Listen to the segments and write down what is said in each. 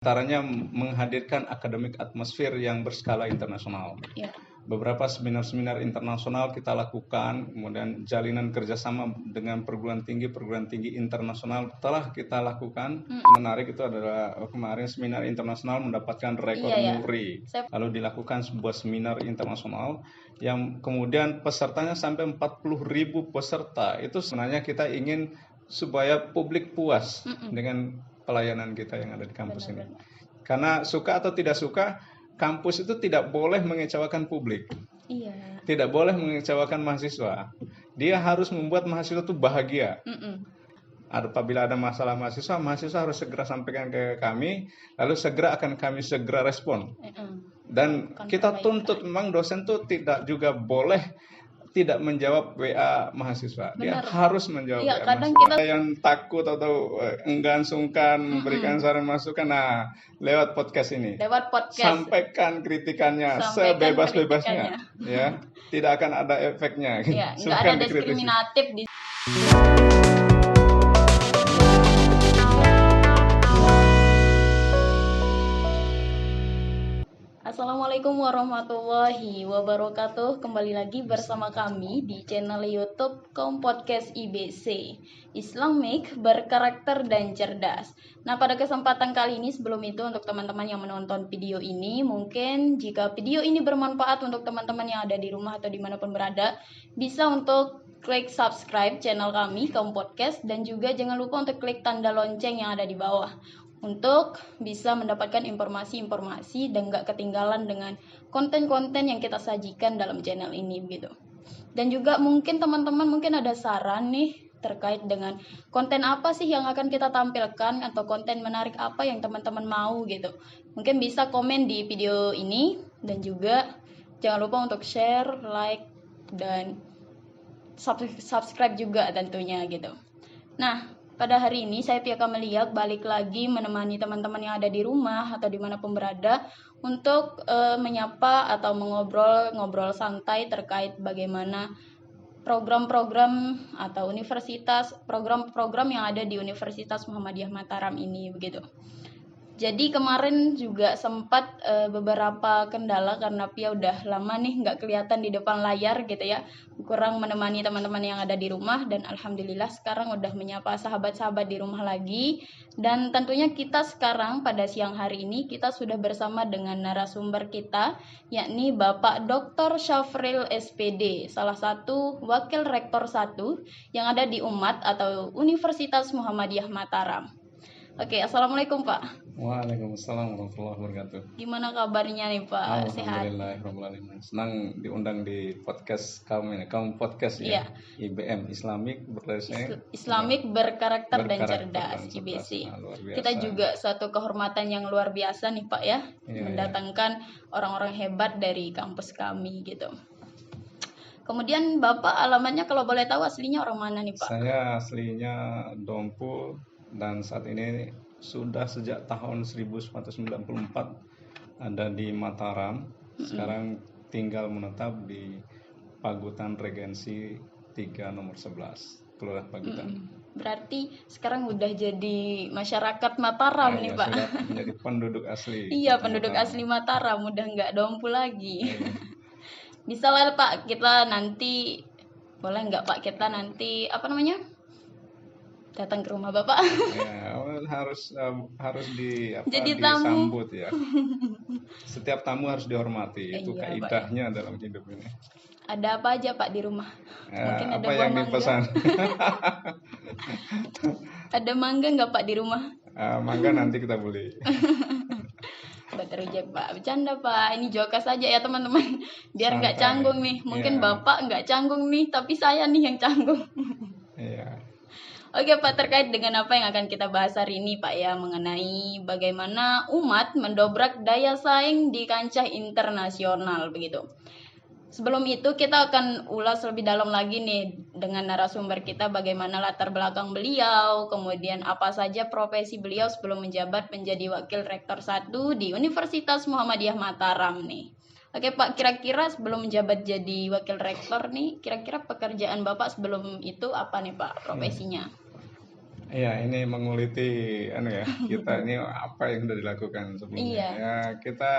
Antaranya menghadirkan akademik atmosfer yang berskala internasional. Ya. Beberapa seminar-seminar internasional kita lakukan, kemudian jalinan kerjasama dengan perguruan tinggi internasional telah kita lakukan. Menarik itu adalah kemarin seminar internasional mendapatkan rekor muri. Lalu dilakukan sebuah seminar internasional yang kemudian pesertanya sampai 40.000 peserta. Itu sebenarnya kita ingin supaya publik puas dengan pelayanan kita yang ada di kampus ini. Karena suka atau tidak suka, kampus itu tidak boleh mengecewakan publik. Iya. Tidak boleh mengecewakan mahasiswa. Dia harus membuat mahasiswa itu bahagia. Apabila ada masalah mahasiswa harus segera sampaikan ke kami, lalu akan kami segera respon. Dan kita tuntut memang dosen itu tidak juga boleh tidak menjawab WA mahasiswa. Dia harus menjawab WA kadang mahasiswa. Kita yang takut atau enggan sungkan memberikan saran masukan, lewat podcast ini. Sampaikan kritikannya sebebas-bebasnya. Ya, tidak akan ada efeknya. Ya, nggak ada diskriminatif di. Assalamualaikum warahmatullahi wabarakatuh. Kembali lagi bersama kami di channel YouTube Kaum Podcast IBC, Islamik berkarakter dan cerdas. Nah, pada kesempatan kali ini, sebelum itu untuk teman-teman yang menonton video ini, mungkin jika video ini bermanfaat untuk teman-teman yang ada di rumah atau dimanapun berada, bisa untuk klik subscribe channel kami Kaum Podcast, dan juga jangan lupa untuk klik tanda lonceng yang ada di bawah untuk bisa mendapatkan informasi-informasi dan gak ketinggalan dengan konten-konten yang kita sajikan dalam channel ini begitu. Dan juga mungkin teman-teman ada saran nih terkait dengan konten apa sih yang akan kita tampilkan atau konten menarik apa yang teman-teman mau gitu. Mungkin bisa komen di video ini, dan juga jangan lupa untuk share, like, dan subscribe juga tentunya gitu. Nah, pada hari ini saya Pia Kamelia balik lagi menemani teman-teman yang ada di rumah atau dimanapun berada untuk menyapa atau ngobrol santai terkait bagaimana program-program atau program-program yang ada di Universitas Muhammadiyah Mataram ini begitu. Jadi kemarin juga sempat beberapa kendala karena Pia udah lama nih nggak kelihatan di depan layar gitu ya, kurang menemani teman-teman yang ada di rumah, dan alhamdulillah sekarang udah menyapa sahabat-sahabat di rumah lagi. Dan tentunya kita sekarang pada siang hari ini kita sudah bersama dengan narasumber kita, yakni Bapak Dr. Syafril SPD, salah satu Wakil Rektor 1 yang ada di UMMAT atau Universitas Muhammadiyah Mataram. Oke, assalamualaikum Pak. Waalaikumsalam warahmatullahi wabarakatuh. Gimana kabarnya nih Pak? Sehat? Alhamdulillah. Senang diundang di podcast kaum podcast ya. IBM, Islamik Islamik berkarakter dan cerdas, IBC. Kita juga suatu kehormatan yang luar biasa nih Pak ya, mendatangkan orang-orang hebat dari kampus kami gitu. Kemudian Bapak alamatnya kalau boleh tahu aslinya orang mana nih Pak? Saya aslinya Dompu, dan saat ini sudah sejak tahun 1994 ada di Mataram. Sekarang tinggal menetap di Pagutan Regensi 3 nomor 11, Kelurahan Pagutan. Berarti sekarang udah jadi masyarakat Mataram nih Pak. Sudah menjadi penduduk asli. Iya, penduduk asli Mataram, udah nggak Dompu lagi. Bisa lah Pak, kita nanti boleh nggak Pak kita nanti datang ke rumah Bapak? Ya, harus jadi disambut ya. Setiap tamu harus dihormati. Itu kaidahnya dalam hidup ini. Ada apa aja Pak di rumah? Mungkin ada apa yang dipesan? Ada mangga nggak Pak di rumah? Mangga nanti kita beli. Rejek Pak, bercanda Pak. Ini jokas saja ya teman-teman. Biar nggak canggung nih. Mungkin Bapak nggak canggung nih, tapi saya nih yang canggung. Iya. Oke Pak, terkait dengan apa yang akan kita bahas hari ini Pak ya, mengenai bagaimana umat mendobrak daya saing di kancah internasional begitu. Sebelum itu kita akan ulas lebih dalam lagi nih dengan narasumber kita, bagaimana latar belakang beliau, kemudian apa saja profesi beliau sebelum menjabat menjadi Wakil Rektor 1 di Universitas Muhammadiyah Mataram nih. Oke Pak, kira-kira sebelum menjabat jadi Wakil Rektor nih, kira-kira pekerjaan Bapak sebelum itu apa nih Pak profesinya? Iya, ini menguliti kita ini apa yang sudah dilakukan sebelumnya. Iya. Ya, kita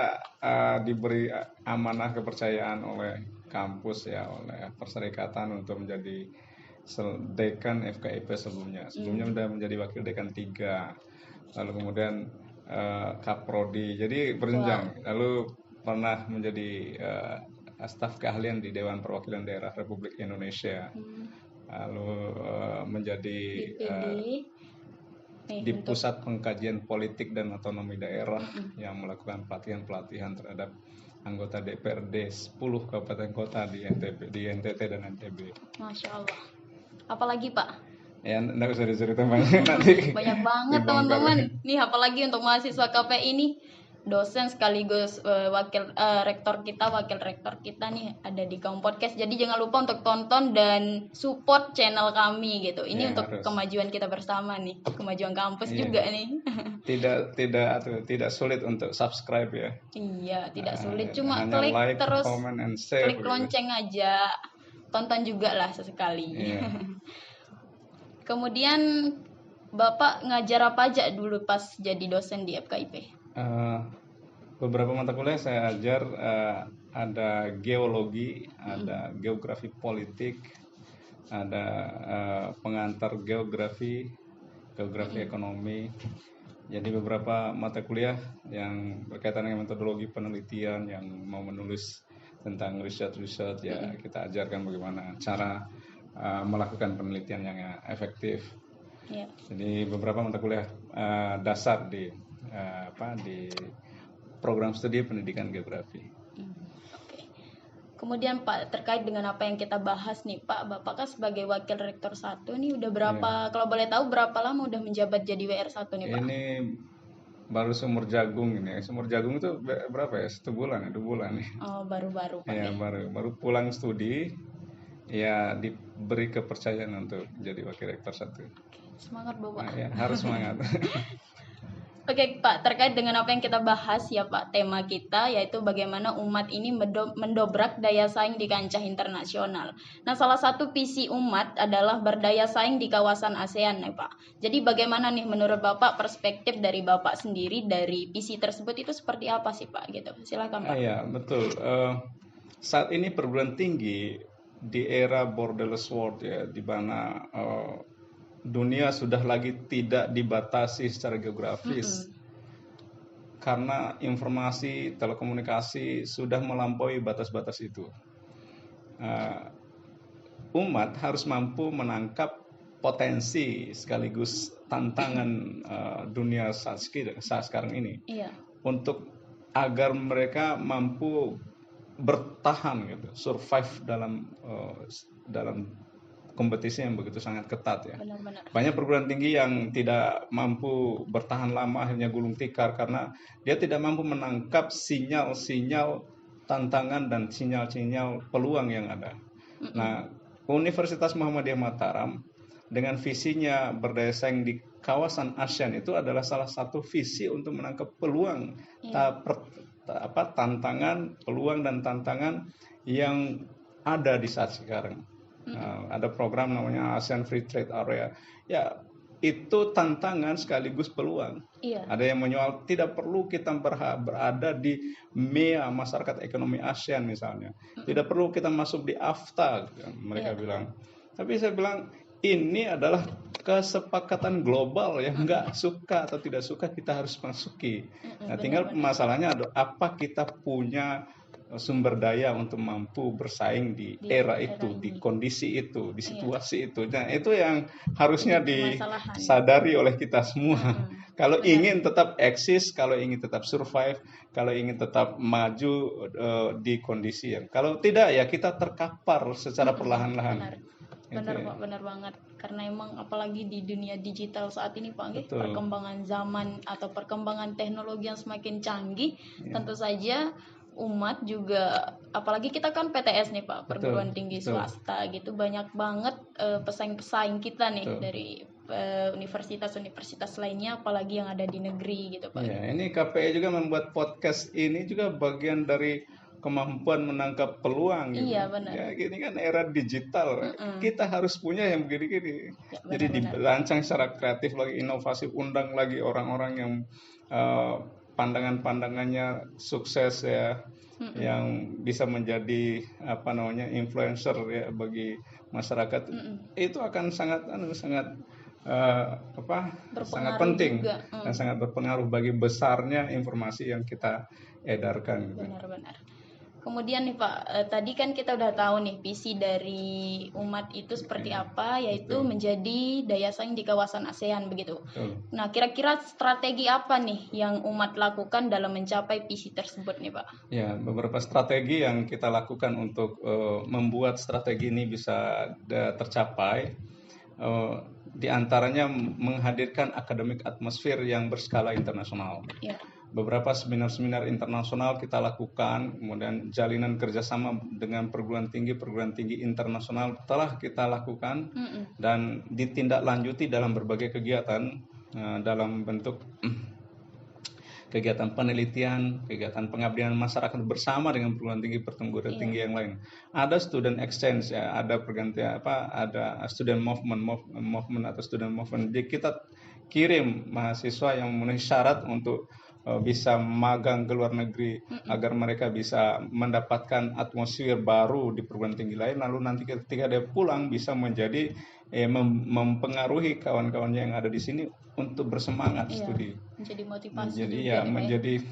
diberi amanah kepercayaan oleh kampus ya, oleh perserikatan untuk menjadi dekan FKIP sebelumnya. Sebelumnya sudah menjadi wakil dekan 3. Lalu kemudian Kaprodi. Jadi berjenjang. Lalu pernah menjadi staf keahlian di Dewan Perwakilan Daerah Republik Indonesia. Lalu menjadi di Pusat Pengkajian Politik dan Otonomi Daerah yang melakukan pelatihan-pelatihan terhadap anggota DPRD 10 kabupaten kota di NTT dan NTB. Masya Allah. Apalagi Pak? Ya, enggak usah diceritain banyak nanti. Banyak banget teman-teman. Nih apalagi untuk mahasiswa KPI ini, dosen sekaligus wakil rektor kita nih ada di Kaum Podcast. Jadi jangan lupa untuk tonton dan support channel kami gitu. Ini Ya, untuk harus. kemajuan kita bersama nih, kemajuan kampus juga nih. Tidak sulit untuk subscribe ya. Iya, tidak sulit, cuma hanya klik like, terus comment, and share klik gitu. lonceng aja. Tonton juga lah sesekali. Iya. Kemudian Bapak ngajar apa aja dulu pas jadi dosen di FKIP? Beberapa mata kuliah saya ajar, ada geologi, ada geografi politik, ada pengantar geografi ekonomi. Jadi beberapa mata kuliah yang berkaitan dengan metodologi penelitian, yang mau menulis tentang riset ya kita ajarkan bagaimana cara melakukan penelitian yang efektif. Ya. Jadi beberapa mata kuliah dasar di program studi pendidikan geografi. Oke. Kemudian Pak, terkait dengan apa yang kita bahas nih Pak, Bapak kan sebagai Wakil Rektor 1 nih udah berapa, kalau boleh tahu berapa lama udah menjabat jadi WR1 nih Pak? Ini baru sumur jagung ini. Sumur jagung itu berapa ya? 1 bulan ya, 2 bulan nih. Oh, baru-baru Pak. Ya, baru pulang studi, ya diberi kepercayaan untuk jadi Wakil Rektor 1. Semangat Bapak. Nah, ya, harus semangat. Oke Pak, terkait dengan apa yang kita bahas ya Pak, tema kita yaitu bagaimana umat ini mendobrak daya saing di kancah internasional. Nah, salah satu visi umat adalah berdaya saing di kawasan ASEAN ya Pak. Jadi bagaimana nih menurut Bapak, perspektif dari Bapak sendiri dari visi tersebut itu seperti apa sih Pak gitu? Silakan Pak. Iya, betul. Saat ini perguruan tinggi di era borderless world ya, di mana dunia sudah lagi tidak dibatasi secara geografis, karena informasi telekomunikasi sudah melampaui batas-batas itu. Umat harus mampu menangkap potensi sekaligus tantangan dunia saat sekarang ini, untuk agar mereka mampu bertahan gitu, survive dalam kompetisi yang begitu sangat ketat ya. Benar-benar. Banyak perguruan tinggi yang tidak mampu bertahan lama, akhirnya gulung tikar karena dia tidak mampu menangkap sinyal-sinyal tantangan dan sinyal-sinyal peluang yang ada. Nah, Universitas Muhammadiyah Mataram dengan visinya berdaya saing di kawasan ASEAN itu adalah salah satu visi untuk menangkap peluang, tantangan, peluang dan tantangan yang ada di saat sekarang. Ada program namanya ASEAN Free Trade Area. Ya, itu tantangan sekaligus peluang. Ada yang menyoal tidak perlu kita berada di MEA, masyarakat ekonomi ASEAN misalnya. Tidak perlu kita masuk di AFTA, mereka bilang. Tapi saya bilang ini adalah kesepakatan global yang nggak suka atau tidak suka kita harus masuki. Nah, tinggal masalahnya apa kita punya sumber daya untuk mampu bersaing di era itu, di kondisi itu, di situasi itu. Nah, itu yang harusnya disadari oleh kita semua. Kalau ingin tetap eksis, kalau ingin tetap survive, kalau ingin tetap maju di kondisi yang, kalau tidak ya kita terkapar secara perlahan-lahan. Benar Pak, benar banget. Karena emang apalagi di dunia digital saat ini Pak, perkembangan zaman atau perkembangan teknologi yang semakin canggih, tentu saja umat juga, apalagi kita kan PTS nih Pak, perguruan tinggi swasta gitu, banyak banget pesaing-pesaing kita nih dari universitas-universitas lainnya, apalagi yang ada di negeri gitu Pak. Ya, ini KPI juga membuat podcast ini juga bagian dari kemampuan menangkap peluang gitu. Iya, benar. Ya gini kan era digital, kita harus punya yang begini-gini. Ya, Jadi dirancang secara kreatif lagi, inovasi, undang lagi orang-orang yang pandangan-pandangannya sukses ya, yang bisa menjadi influencer ya bagi masyarakat. Itu akan sangat sangat penting juga. dan sangat berpengaruh bagi besarnya informasi yang kita edarkan gitu. Benar-benar. Kemudian nih Pak, tadi kan kita udah tahu nih visi dari umat itu seperti apa, yaitu menjadi daya saing di kawasan ASEAN begitu. Nah, kira-kira strategi apa nih yang umat lakukan dalam mencapai visi tersebut nih Pak? Ya, beberapa strategi yang kita lakukan untuk membuat strategi ini bisa tercapai. Di antaranya menghadirkan akademik atmosfer yang berskala internasional. Ya. Beberapa seminar-seminar internasional kita lakukan, kemudian jalinan kerjasama dengan perguruan tinggi internasional telah kita lakukan dan ditindaklanjuti dalam berbagai kegiatan dalam bentuk kegiatan penelitian, kegiatan pengabdian masyarakat bersama dengan perguruan tinggi yang lain. Ada student exchange ya, ada pergantian ada student movement atau student movement. Jadi kita kirim mahasiswa yang memenuhi syarat untuk bisa magang ke luar negeri agar mereka bisa mendapatkan atmosfer baru di perguruan tinggi lain, lalu nanti ketika dia pulang bisa menjadi mempengaruhi kawan-kawan yang ada di sini untuk bersemangat studi. Menjadi motivasi. Menjadi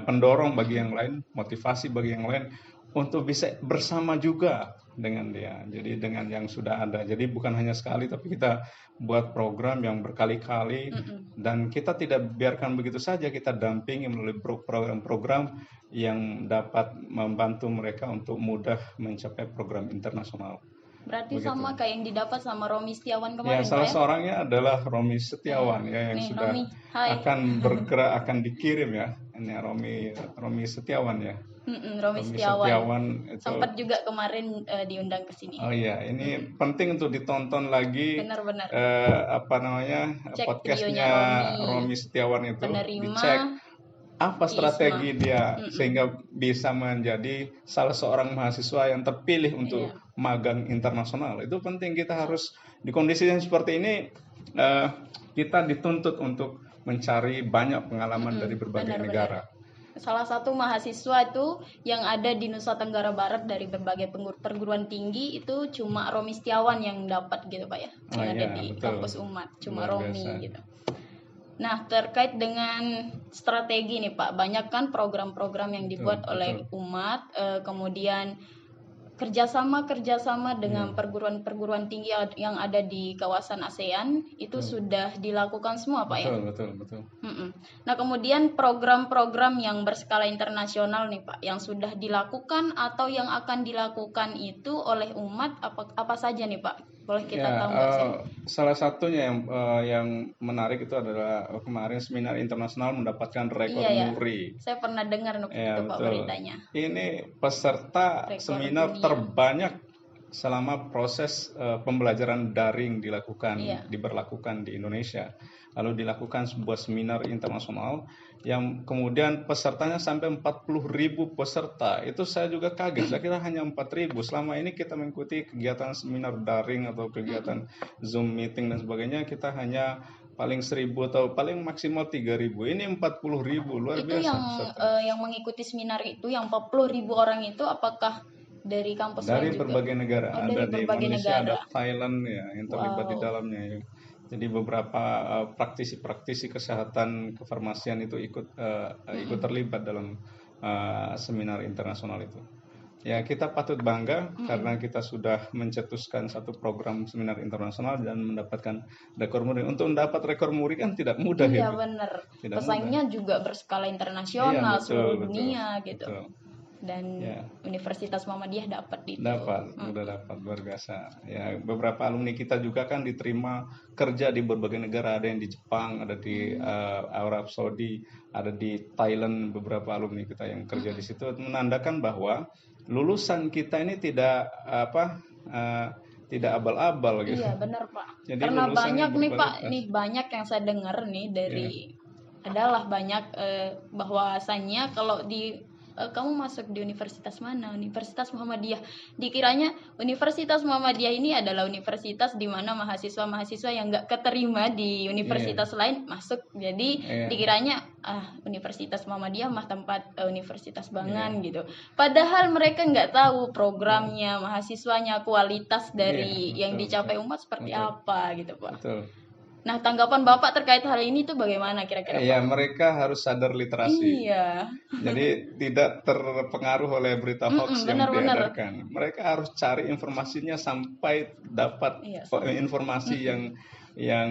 pendorong bagi yang lain, motivasi bagi yang lain untuk bisa bersama juga dengan dia. Jadi dengan yang sudah ada. Jadi bukan hanya sekali, tapi kita buat program yang berkali-kali dan kita tidak biarkan begitu saja, kita dampingi melalui program-program yang dapat membantu mereka untuk mudah mencapai program internasional. Berarti begitu. Sama kayak yang didapat sama Romi Setiawan kemarin. Ya, salah seorangnya adalah Romi Setiawan yang nih, sudah akan bergerak, akan dikirim ya. Ini Romi Setiawan ya. Romi Setiawan itu sempat juga kemarin diundang ke sini. Oh iya, ini penting untuk ditonton lagi. Benar-benar. Podcastnya Romi Setiawan itu dicek apa strategi dia sehingga bisa menjadi salah seorang mahasiswa yang terpilih untuk magang internasional. Itu penting, kita harus di kondisi yang seperti ini kita dituntut untuk mencari banyak pengalaman dari berbagai negara. Salah satu mahasiswa itu yang ada di Nusa Tenggara Barat dari berbagai perguruan tinggi itu cuma Romi Setiawan yang dapat gitu Pak ya. Yang ada di kampus Umat, cuma Romi gitu. Nah, terkait dengan strategi nih Pak, banyak kan program-program yang dibuat oleh Umat, kemudian kerjasama dengan perguruan tinggi yang ada di kawasan ASEAN itu sudah dilakukan semua Pak ya? Betul. Nah, kemudian program-program yang berskala internasional nih Pak, yang sudah dilakukan atau yang akan dilakukan itu oleh Umat apa saja nih Pak? Boleh kita tahu nggak sih? Salah satunya yang menarik itu adalah kemarin seminar internasional mendapatkan rekor muri. Saya pernah dengar itu Pak beritanya. Ini peserta rekor seminar terbanyak selama proses pembelajaran daring diberlakukan di Indonesia. Lalu dilakukan sebuah seminar internasional yang kemudian pesertanya sampai 40.000 peserta. Itu saya juga kaget, saya kira hanya 4.000. Selama ini kita mengikuti kegiatan seminar daring atau kegiatan Zoom meeting dan sebagainya, kita hanya paling 1.000 atau paling maksimal 3.000. Ini 40.000, luar biasa. Itu yang mengikuti seminar itu, yang 40.000 orang itu apakah dari kampus dari lain berbagai juga? negara, ada di Malaysia, negara. ada Thailand ya yang terlibat di dalamnya ya. Jadi beberapa praktisi kesehatan kefarmasian itu ikut terlibat dalam seminar internasional itu. Ya, kita patut bangga karena kita sudah mencetuskan satu program seminar internasional dan mendapatkan rekor muri. Untuk mendapat rekor muri kan tidak mudah ya. Iya benar. Pesaingnya juga berskala internasional, seluruh dunia gitu. Betul. Dan Universitas Muhammadiyah dapat udah dapat, luar biasa. Ya, beberapa alumni kita juga kan diterima kerja di berbagai negara, ada yang di Jepang, ada di Arab Saudi, ada di Thailand, beberapa alumni kita yang kerja di situ, menandakan bahwa lulusan kita ini tidak abal-abal gitu. Iya, benar, Pak. Jadi karena banyak nih, Pak, banyak yang saya dengar nih dari adalah banyak bahwasannya kalau di kamu masuk di universitas mana? Universitas Muhammadiyah. Dikiranya Universitas Muhammadiyah ini adalah universitas di mana mahasiswa-mahasiswa yang nggak keterima di universitas lain masuk. Jadi dikiranya Universitas Muhammadiyah mah tempat universitas bangan gitu. Padahal mereka nggak tahu programnya, mahasiswanya, kualitas dari yang dicapai umat seperti apa gitu, Pak. Betul. Nah, tanggapan Bapak terkait hal ini tuh bagaimana kira-kira? Ya, mereka harus sadar literasi. Iya. Jadi tidak terpengaruh oleh berita hoax yang diedarkan. Mereka harus cari informasinya sampai dapat informasi yang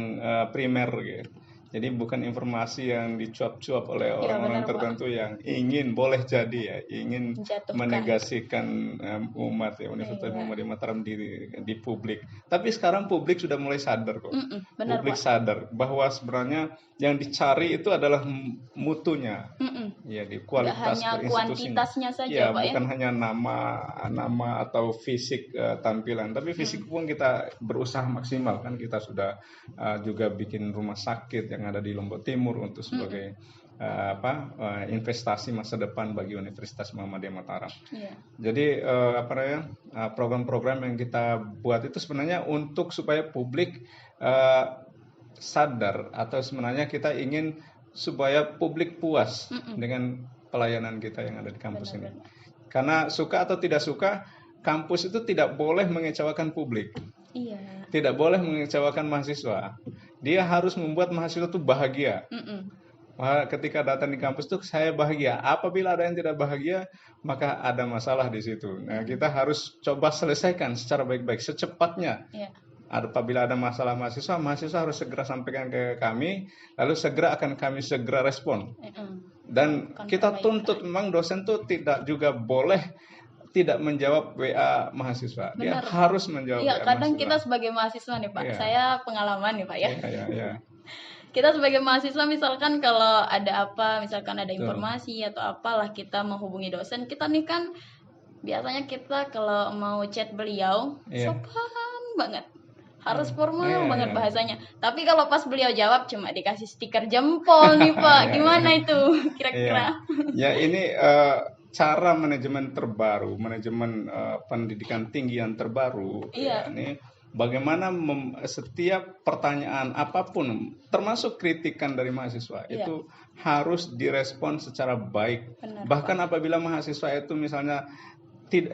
primer gitu. Jadi bukan informasi yang dicuap-cuap oleh orang-orang tertentu yang boleh jadi ingin menegasikan umat Universitas Muhammadiyah Mataram di publik. Tapi sekarang publik sudah mulai sadar kok. Publik sadar bahwa sebenarnya yang dicari itu adalah mutunya, ya di kualitas hanya kuantitasnya saja, ya, Pak, bukan hanya nama atau fisik tampilan, tapi fisik pun kita berusaha maksimal kan. Kita sudah juga bikin rumah sakit yang ada di Lombok Timur untuk sebagai investasi masa depan bagi Universitas Muhammadiyah Mataram. Jadi program-program yang kita buat itu sebenarnya untuk supaya publik sadar, atau sebenarnya kita ingin supaya publik puas dengan pelayanan kita yang ada di kampus ini. Karena suka atau tidak suka, kampus itu tidak boleh mengecewakan publik. Tidak boleh mengecewakan mahasiswa. Dia harus membuat mahasiswa itu bahagia. Ketika datang di kampus tuh saya bahagia. Apabila ada yang tidak bahagia, maka ada masalah di situ. Nah, kita harus coba selesaikan secara baik-baik, secepatnya. Apabila ada masalah mahasiswa harus segera sampaikan ke kami, lalu akan kami segera respon. Dan kita tuntut memang dosen tuh tidak juga boleh tidak menjawab WA mahasiswa. Dia harus menjawab WA mahasiswa. Kadang kita sebagai mahasiswa nih, Pak. Saya pengalaman nih, Pak ya. Kita sebagai mahasiswa misalkan kalau ada misalkan ada informasi atau apalah, kita menghubungi dosen, kita nih kan biasanya kita kalau mau chat beliau sopan banget. Harus formal banget bahasanya. Tapi kalau pas beliau jawab cuma dikasih stiker jempol nih, Pak. Gimana itu kira-kira? Ya, ini cara manajemen terbaru, manajemen pendidikan tinggi yang terbaru. Ini bagaimana setiap pertanyaan apapun, termasuk kritikan dari mahasiswa, itu harus direspon secara baik. Bahkan apabila mahasiswa itu misalnya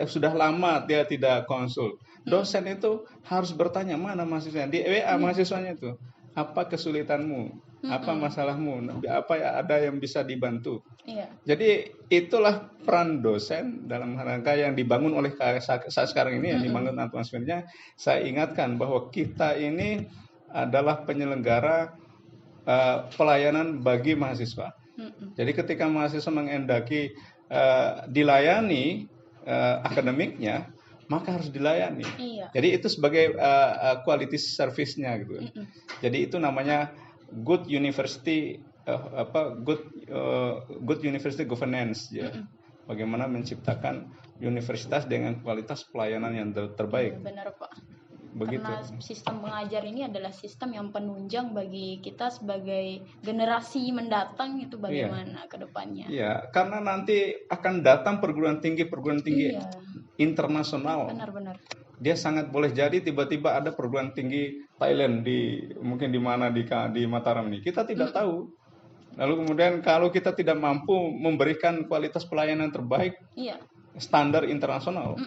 sudah lama dia tidak konsul, dosen itu harus bertanya mana mahasiswanya, di WA mahasiswanya itu, apa kesulitanmu? Apa masalahmu? Apa ada yang bisa dibantu? Jadi itulah peran dosen dalam rangka yang dibangun oleh saat sekarang ini, yang dibangun atmosfernya. Saya ingatkan bahwa kita ini adalah penyelenggara pelayanan bagi mahasiswa. Jadi ketika mahasiswa mengendaki dilayani akademiknya, maka harus dilayani. Jadi itu sebagai quality service-nya gitu. Jadi itu namanya good university good university governance, ya. Bagaimana menciptakan universitas dengan kualitas pelayanan yang terbaik. Benar, Pak. Begitu. Karena sistem pengajar ini adalah sistem yang penunjang bagi kita sebagai generasi mendatang, itu bagaimana ke depannya. Iya, karena nanti akan datang perguruan tinggi internasional. Benar-benar. Dia sangat boleh jadi tiba-tiba ada perguruan tinggi Thailand mungkin di mana di Mataram ini. Kita tidak tahu. Lalu kemudian kalau kita tidak mampu memberikan kualitas pelayanan terbaik, standar internasional,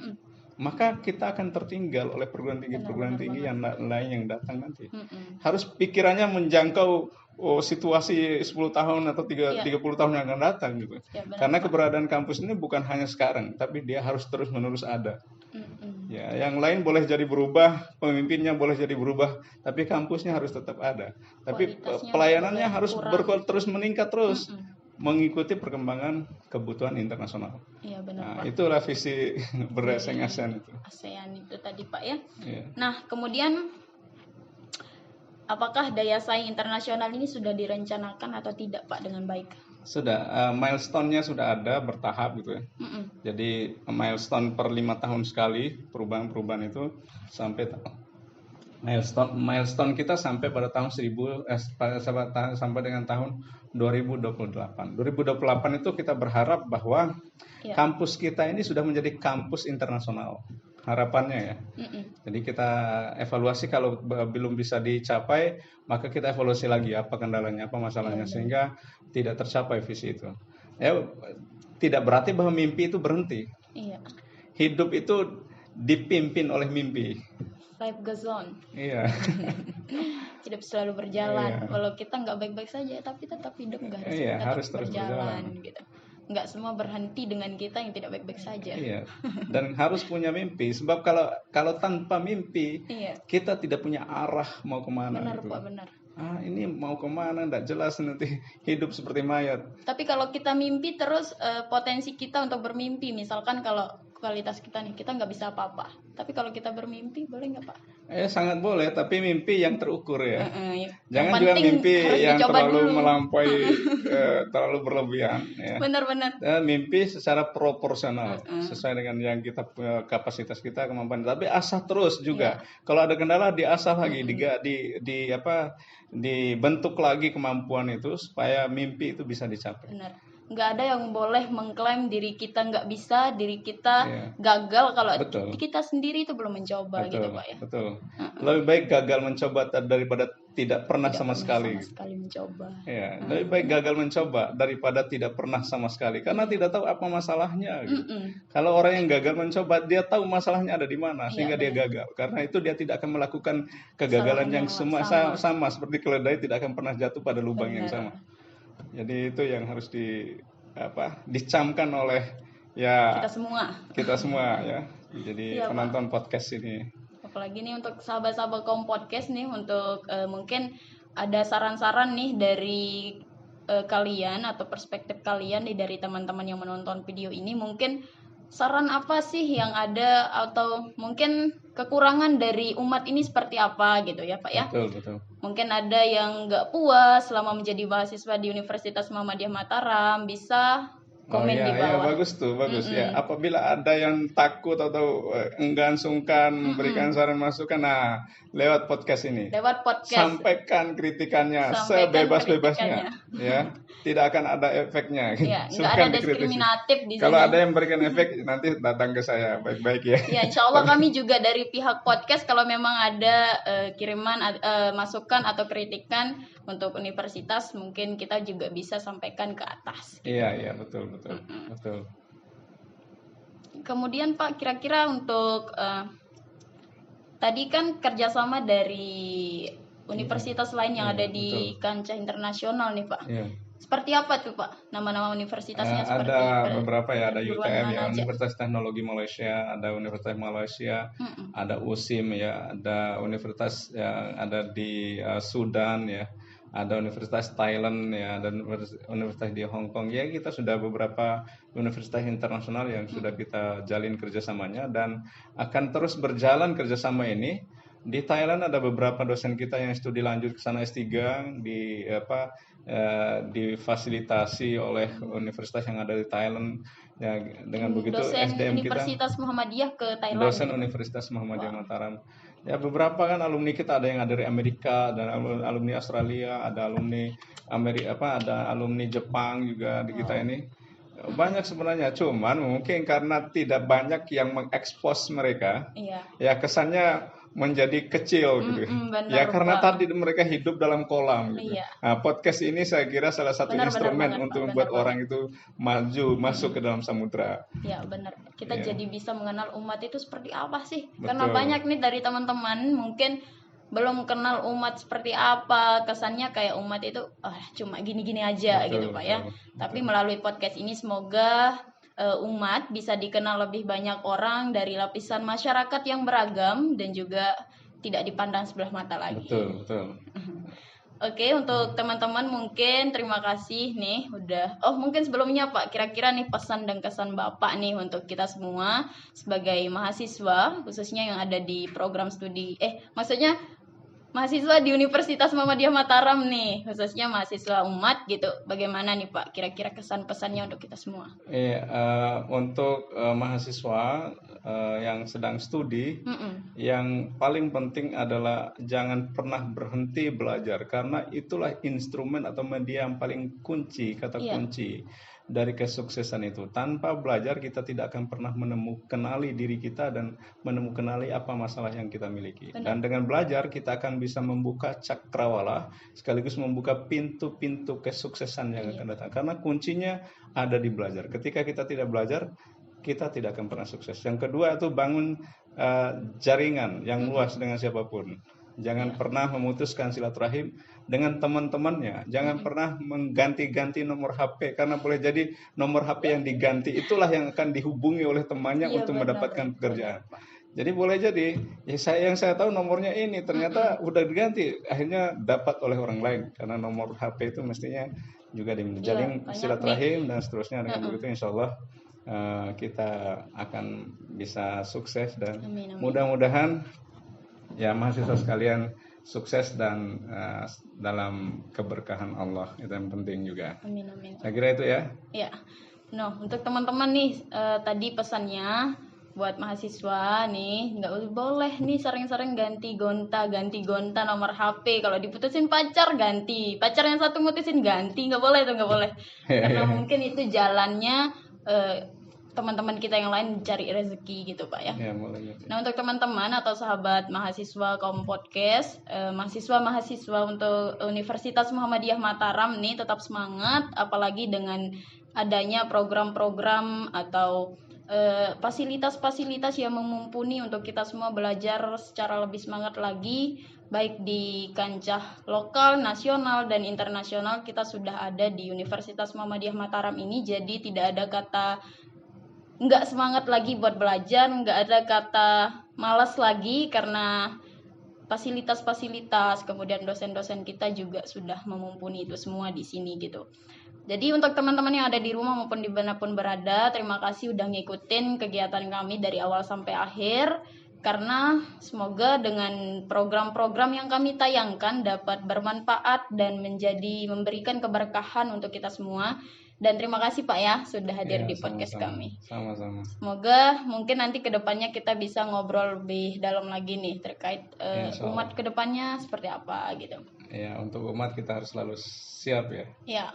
maka kita akan tertinggal oleh perguruan tinggi yang lain yang datang nanti. Harus pikirannya menjangkau situasi 10 tahun atau 30 tahun yang akan datang gitu. Karena keberadaan kampus ini bukan hanya sekarang, tapi dia harus terus-menerus ada. Ya, yang lain boleh jadi berubah, pemimpinnya boleh jadi berubah, tapi kampusnya harus tetap ada. Tapi pelayanannya harus terus meningkat terus, mengikuti perkembangan kebutuhan internasional. Iya, benar, Nah, Pak. itulah visi berdasarkan ASEAN itu. ASEAN itu tadi, Pak ya. Nah, kemudian apakah daya saing internasional ini sudah direncanakan atau tidak, Pak, dengan baik? Sudah, milestone-nya sudah ada bertahap gitu ya. Jadi milestone per 5 tahun sekali perubahan-perubahan itu sampai Milestone kita sampai pada tahun sampai dengan tahun 2028. 2028 itu kita berharap bahwa Ya. kampus kita ini sudah menjadi kampus internasional. Harapannya ya. Jadi kita evaluasi kalau belum bisa dicapai, maka kita evaluasi lagi apa kendalanya, apa masalahnya sehingga tidak tercapai visi itu. Ya, tidak berarti bahwa mimpi itu berhenti. Iya. Hidup itu dipimpin oleh mimpi. Life goes on. Iya. Hidup selalu berjalan. Iya. Walau kita nggak baik-baik saja, tapi tetap hidup nggak harus, Iya, tetap harus terus berjalan. gitu. Nggak semua berhenti dengan kita yang tidak baik-baik saja. Iya. Dan harus punya mimpi. Sebab kalau tanpa mimpi, Iya. kita tidak punya arah mau kemana. Benar gitu. Pak, benar. Ini mau kemana, tidak jelas, nanti hidup seperti mayat. Tapi kalau kita mimpi terus, potensi kita untuk bermimpi, misalkan kalau kualitas kita nih, kita nggak bisa apa-apa. Tapi kalau kita bermimpi, boleh nggak Pak? Sangat boleh, tapi mimpi yang terukur ya. Jangan Yang juga penting mimpi harus yang dicoba terlalu dulu. melampaui, terlalu berlebihan. Ya. Benar-benar. Mimpi secara proporsional, sesuai dengan yang kita kapasitas kita, kemampuan. Tapi asah terus juga. Kalau ada kendala, diasah lagi, dibentuk lagi kemampuan itu supaya mimpi itu bisa dicapai. Benar. Nggak ada yang boleh mengklaim diri kita nggak bisa, diri kita gagal kalau kita sendiri itu belum mencoba. Betul, gitu Pak ya. Betul. Lebih baik gagal mencoba daripada tidak pernah sama sekali mencoba. Ya, lebih baik gagal mencoba daripada tidak pernah sama sekali, karena tidak tahu apa masalahnya. Gitu. Kalau orang yang gagal mencoba, dia tahu masalahnya ada di mana, sehingga dia gagal. Karena itu dia tidak akan melakukan kegagalan yang sama seperti keledai tidak akan pernah jatuh pada lubang yang sama. Jadi itu yang harus dicamkan oleh kita semua ya. Jadi penonton podcast ini. Apalagi nih untuk sahabat-sahabat Kom Podcast nih, untuk mungkin ada saran-saran nih dari kalian atau perspektif kalian nih dari teman-teman yang menonton video ini, mungkin saran apa sih yang ada atau mungkin kekurangan dari umat ini seperti apa gitu ya Pak ya. Betul. Mungkin ada yang nggak puas selama menjadi mahasiswa di Universitas Muhammadiyah Mataram, bisa komen di bawah. Bagus ya. Apabila ada yang takut atau enggan sungkan memberikan saran masukan, lewat podcast ini. Sampaikan kritikannya sebebas-bebasnya, ya. Tidak akan ada efeknya. Ya, nggak ada diskriminatif di sini. Kalau ada yang memberikan efek, nanti datang ke saya baik-baik ya. Ya, insya Allah kami juga dari pihak podcast kalau memang ada kiriman masukan atau kritikan untuk universitas, mungkin kita juga bisa sampaikan ke atas. Gitu. Iya, betul. Kemudian Pak, kira-kira untuk tadi kan kerjasama dari universitas lain yang ada di kancah internasional nih Pak. Iya. Seperti apa tuh Pak? Nama-nama universitasnya seperti ada beberapa ya, ada UTM ya, aja? Universitas Teknologi Malaysia, ada Universitas Malaysia, ada USIM ya, ada universitas yang ada di Sudan ya, ada Universitas Thailand ya, dan universitas di Hong Kong ya. Kita sudah beberapa universitas internasional yang sudah kita jalin kerjasamanya dan akan terus berjalan kerjasama ini. Di Thailand ada beberapa dosen kita yang studi lanjut ke sana S3 difasilitasi oleh universitas yang ada di Thailand ya, dengan begitu dosen SDM Universitas Muhammadiyah ke Thailand. Dosen Universitas Muhammadiyah Mataram. Ya, beberapa kan alumni kita ada yang dari Amerika, dan alumni Australia, ada alumni ada alumni Jepang juga di kita ini. Banyak sebenarnya, cuman mungkin karena tidak banyak yang mengekspos mereka, ya kesannya menjadi kecil gitu. Ya karena tadi mereka hidup dalam kolam gitu. Nah, podcast ini saya kira salah satu instrumen untuk membuat orang itu masuk ke dalam samudra. Ya benar. Kita jadi bisa mengenal umat itu seperti apa sih? Betul. Karena banyak nih dari teman-teman mungkin belum kenal umat seperti apa, kesannya kayak umat itu cuma gini-gini aja gitu Pak ya. Tapi melalui podcast ini semoga umat bisa dikenal lebih banyak orang dari lapisan masyarakat yang beragam dan juga tidak dipandang sebelah mata lagi. Betul. Oke, untuk teman-teman mungkin terima kasih nih udah. Mungkin sebelumnya Pak, kira-kira nih pesan dan kesan Bapak nih untuk kita semua sebagai mahasiswa, khususnya yang ada di program studi maksudnya mahasiswa di Universitas Muhammadiyah Mataram nih, khususnya mahasiswa umat gitu. Bagaimana nih Pak kira-kira kesan pesannya untuk kita semua? Untuk mahasiswa yang sedang studi, yang paling penting adalah jangan pernah berhenti belajar, karena itulah instrumen atau media yang paling kunci, kunci dari kesuksesan itu. Tanpa belajar kita tidak akan pernah kenali diri kita dan kenali apa masalah yang kita miliki. Dan dengan belajar kita akan bisa membuka cakrawala sekaligus membuka pintu-pintu kesuksesan yang akan datang. Karena kuncinya ada di belajar. Ketika kita tidak belajar, kita tidak akan pernah sukses. Yang kedua itu bangun jaringan yang luas dengan siapapun. Jangan pernah memutuskan silaturahim dengan teman-temannya. Jangan pernah mengganti-ganti nomor HP, karena boleh jadi nomor HP yang diganti itulah yang akan dihubungi oleh temannya untuk mendapatkan pekerjaan. Jadi boleh jadi yang saya tahu nomornya ini ternyata udah diganti, akhirnya dapat oleh orang lain, karena nomor HP itu mestinya juga dimiliki. Jadi silaturahim dan seterusnya. Dengan begitu insya Allah kita akan bisa sukses, dan mudah-mudahan ya mahasiswa sekalian sukses dan dalam keberkahan Allah, itu yang penting juga. Amin. Saya kira itu ya. Ya. Untuk teman-teman nih tadi pesannya buat mahasiswa nih, nggak boleh nih sering-sering ganti gonta nomor HP. Kalau diputusin pacar ganti, pacar yang satu mutusin ganti, nggak boleh. Karena mungkin itu jalannya teman-teman kita yang lain cari rezeki gitu Pak ya. Nah untuk teman-teman atau sahabat mahasiswa kaum podcast, mahasiswa untuk Universitas Muhammadiyah Mataram nih tetap semangat, apalagi dengan adanya program-program atau fasilitas-fasilitas yang mumpuni untuk kita semua belajar secara lebih semangat lagi, baik di kancah lokal, nasional, dan internasional. Kita sudah ada di Universitas Muhammadiyah Mataram ini, jadi tidak ada kata nggak semangat lagi buat belajar, nggak ada kata malas lagi, karena fasilitas-fasilitas, kemudian dosen-dosen kita juga sudah memumpuni itu semua di sini gitu. Jadi untuk teman-teman yang ada di rumah maupun dimanapun berada, terima kasih udah ngikutin kegiatan kami dari awal sampai akhir, karena semoga dengan program-program yang kami tayangkan dapat bermanfaat dan memberikan keberkahan untuk kita semua. Dan terima kasih Pak ya sudah hadir di podcast kami. Sama-sama. Semoga mungkin nanti kedepannya kita bisa ngobrol lebih dalam lagi nih terkait umat kedepannya seperti apa gitu. Ya, untuk umat kita harus selalu siap ya. Ya,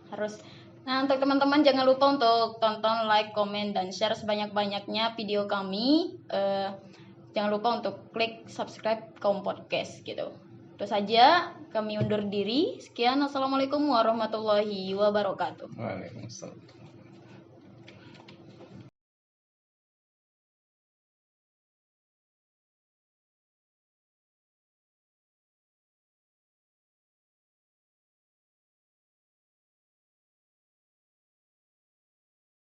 harus. Nah untuk teman-teman jangan lupa untuk tonton, like, komen, dan share sebanyak-banyaknya video kami. Jangan lupa untuk klik subscribe Kaum Podcast gitu. Itu saja, kami undur diri. Sekian, assalamualaikum warahmatullahi wabarakatuh. Waalaikumsalam.